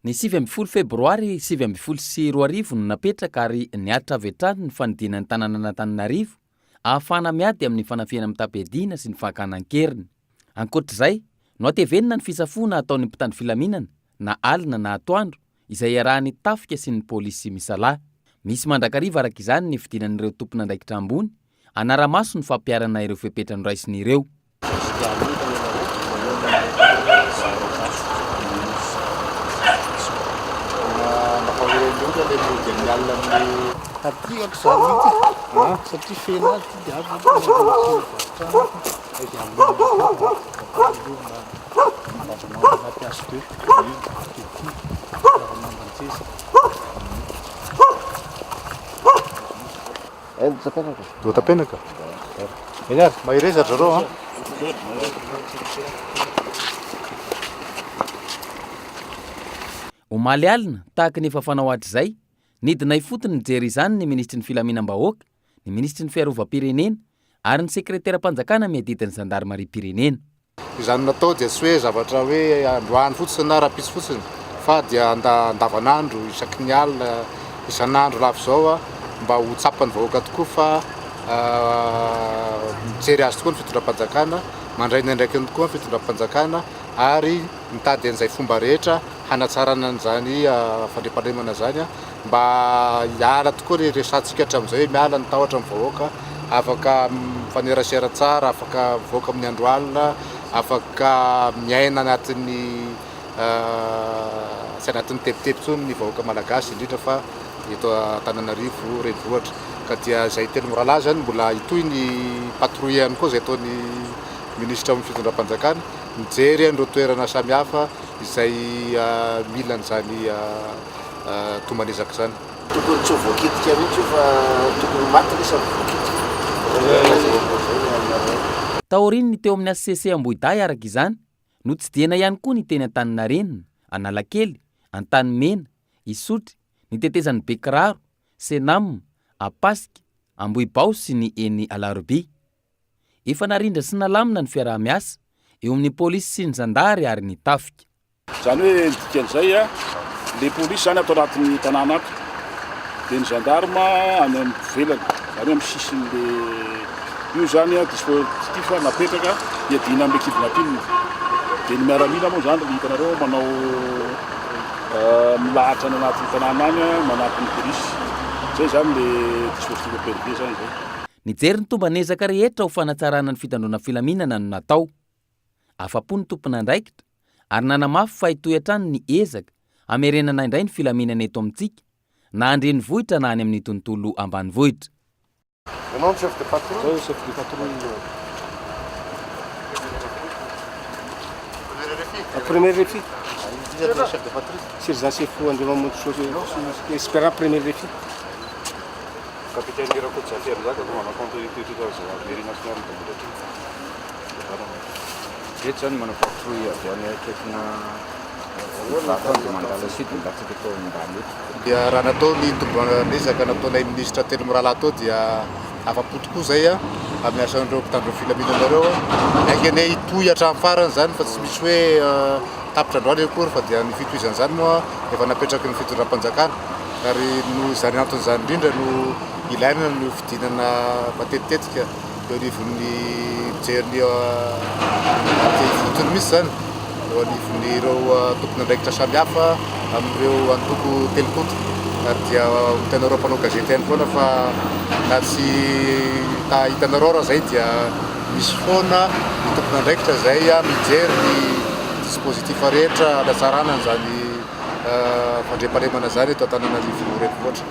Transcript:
Ny 7 febroary 2024 no napetraka ary niatra avy hatrany ny fanidinan'ny tanàna n'Antananarivo ahafahana miady amin'ny fanafiana amin'ny tapediana sy ny fahakanan-keriny. Ankoatr'izay, no atevenina ny fisafoana ataon'ny mpitandro filaminana na alina na atoandro izay iarahany tafika sy ny pôlisy misalahy. Misy mandrakariva araka izany ny fidinan'ireo tompon'andraikitra ambony, anaramaso ny fampiarana ireo fepetra noraisiny ireo. Dua tapenaka. Benar, maireza zareo ha. Omaly alina tahaka ny efa fanao hatr'izay, nidinay fotony nijery izany ny ministry ny filaminam-bahoaka, ny ministry ny fiarovam-pirenena ary ny sekretera-panjakana miadidiny zandarmaria-pirenena. Izany natao dia tsy hoe zavatra hoe androany fotsiny na rapisy fotsiny, fa dia andavanandro isaky ny alina isan'andro lafy zao mba ho tsapany vahoaka tokoa fa mijery azy tokoa ny fitondram-panjakana, mandray ny andraikiny tokoa ny fitondram-panjakana ary mitady an'izay fomba rehetra hanatsarana an'izany fandriampahalemana zany mba hiala tokoa ny resatsika hatramin'izay hoe miala ny tahotra amin'ny vahoaka, afaka mifanerasera tsara, afaka vahoaka amin'ny andro alina, afaka miaina anatin'ny tsy anatin'ny tebiteby ny vahoaka malagasy indrindra fa eto Antananarivo renivohitra. Ka dia izay telo moralahy zany mbola itoy ny patrouille ihany koa izay ataon'ny ministra amin'ny fitondram-panjakana, mijery an'ireo toerana samihafa izay mila an'izany tomanezaka zany. Tokony tsy ho voakitika mihitsy fa tokony maty lesa voakitika. Taoriny ny teo amin'ny ACC Ambohidahy araka izany, no tsy diana ihany koa ny teny Antaninarenina, Analakely, Antanimena, Isotry, ny tetezan'ny Bekiraro, Senam, Apaska, Ambohibao sy ny eny Alarobia. Efa narindra sy nalamina ny fiaraha-miasa eo amin'ny pôlisy sy ny zandary ary ny tafika. Zany hoe dikan'izay le pôlisy zany atao anatin'ny tanàna ato, dia ny gendarme any amin'ny velany, zany amin'ny sisin'le io zany dispositif napetraka iadina amin'ny ekipy napinina. Dia ny miaramila moa zany hitanareo manao milahatra ny anatin'ny tanàna any manampy ny pôlisy. Zay zany le dispositif PRD zany zay. Nijery ny tombanezaka rehetra ho fanatsarana ny fitandrona filaminana no natao. Afa-po ny tompon'andraikitra ary nanamafy fa hitoy hatrany ny ezaka hamerenana indray ny filaminana eto amintsika na andrenivohitra na any amin'ny tontolo ambanivohitra. Ianao ny chef de patrouille? Chef de patrouille. Premier réfi. Chef de patrouille? Sergent chef Andriamamonjy espérant premier réfi. Capitaine Rakotsafera zaka ko manao compte utiliser za mairie nationale de Mbolatry. Eto zany manao patrouille avy any akaikina vatanjo mandala sud ndatsika atao ambany eto. Dia raha natao ny tombanezaka nataonay ministra telo moralahy atao dia afa-po tokoa zay amin'ny asan'ireo mpitandro filaminanareo aiky anay hitohy hatramin'ny farany zany fa tsy misy hoe tapitra androany akory fa dia ny fitohizan'izany moa efa napetraky ny fitondram-panjakana ary no izany anton'izany indrindra no ilaina no fidinana matetitetika eo anivon'ny mijery fotony misy zany eo anivon'ireo tompon'andraikitra samihafa amin'ireo antoko telopota ary dia hitanareo mpanao gazety ihany foana fa na tsy hitanareo raha zay dia misy foana ny tompon'andraikitra zay mijery ny dispositif rehetra hanatsarana an'izany fandriampahalemana zany eto Antananarivo renivohitra.